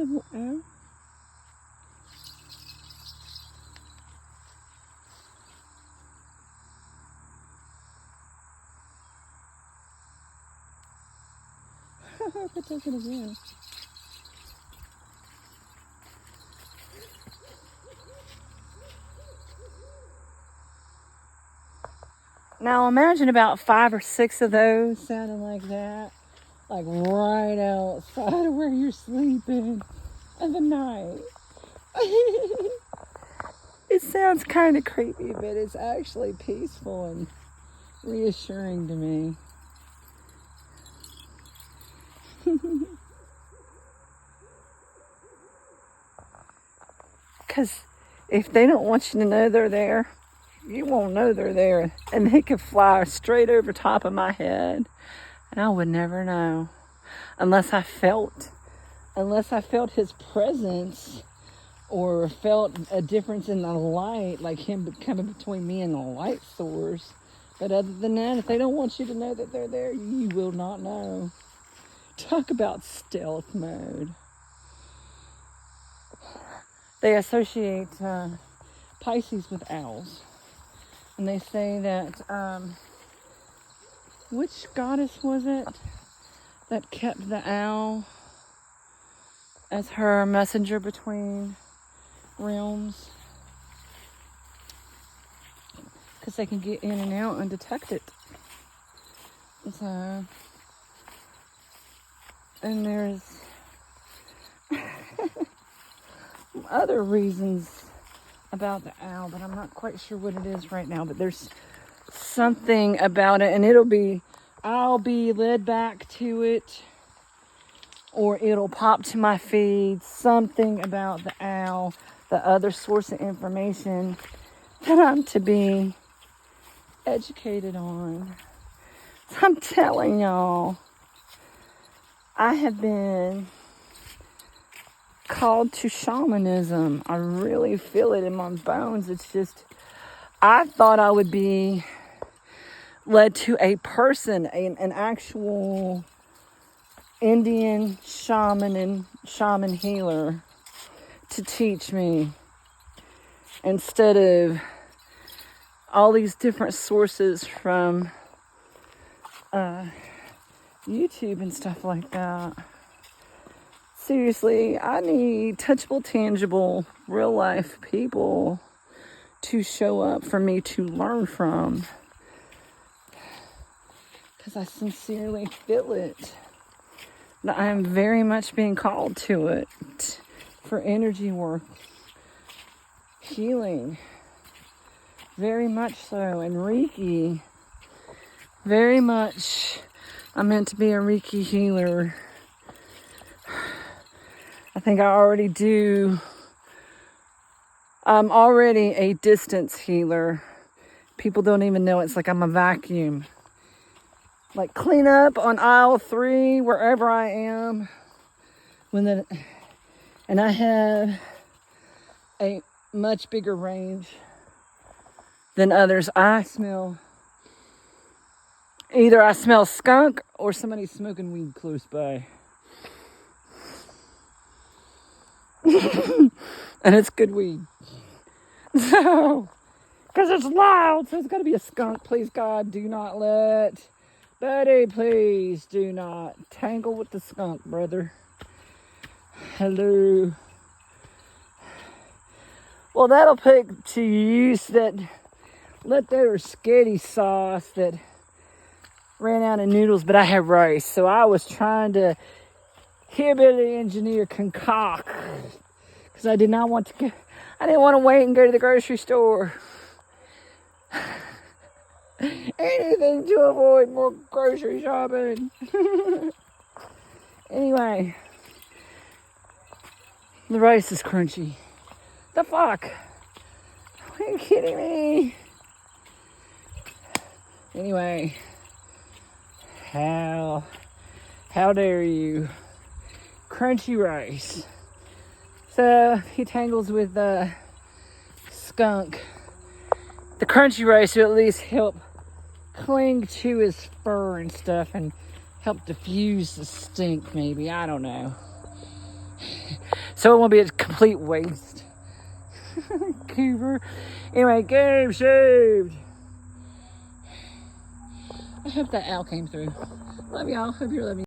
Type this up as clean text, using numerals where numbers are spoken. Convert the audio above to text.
little owl. That's over there. Now imagine about 5 or 6 of those sounding like that. Like right outside of where you're sleeping in the night. It sounds kind of creepy, but it's actually peaceful and reassuring to me. Because if they don't want you to know they're there, you won't know they're there. And they could fly straight over top of my head. And I would never know. Unless I felt his presence or felt a difference in the light, like him coming between me and the light source. But other than that, if they don't want you to know that they're there, you will not know. Talk about stealth mode. They associate Pisces with owls. And they say that, which goddess was it that kept the owl as her messenger between realms? Because they can get in and out undetected. So, and there's other reasons about the owl, but I'm not quite sure what it is right now. But there's something about it, and I'll be led back to it, or it'll pop to my feed. Something about the owl, the other source of information that I'm to be educated on. So I'm telling y'all, I have been called to shamanism. I really feel it in my bones. It's just, I thought I would be led to a person, an actual Indian shaman and shaman healer to teach me, instead of all these different sources from YouTube and stuff like that. Seriously, I need touchable, tangible, real life people to show up for me to learn from. Because I sincerely feel it. That I am very much being called to it for energy work, healing. Very much so. And Reiki. Very much. I'm meant to be a Reiki healer. I think I already do. I'm already a distance healer. People don't even know it's like I'm a vacuum. Like clean up on aisle 3, wherever I am. And I have a much bigger range than others. I smell skunk or somebody smoking weed close by. And it's good weed. So, because it's loud, so it's got to be a skunk. Please, God, do not let Betty, please do not tangle with the skunk, brother. Hello. Well, that'll put to use that leftover spaghetti sauce that ran out of noodles, but I have rice. So I was trying to hillbilly engineer concoct, because I didn't want to wait and go to the grocery store. Anything to avoid more grocery shopping. Anyway, the rice is crunchy. The fuck? Are you kidding me? Anyway, how dare you? Crunchy rice. So he tangles with the skunk. The crunchy rice will at least help cling to his fur and stuff and help diffuse the stink, maybe. I don't know. so it won't be a complete waste. Cooper. Anyway, game shaved. I hope that owl came through. Love y'all. Hope you're loving.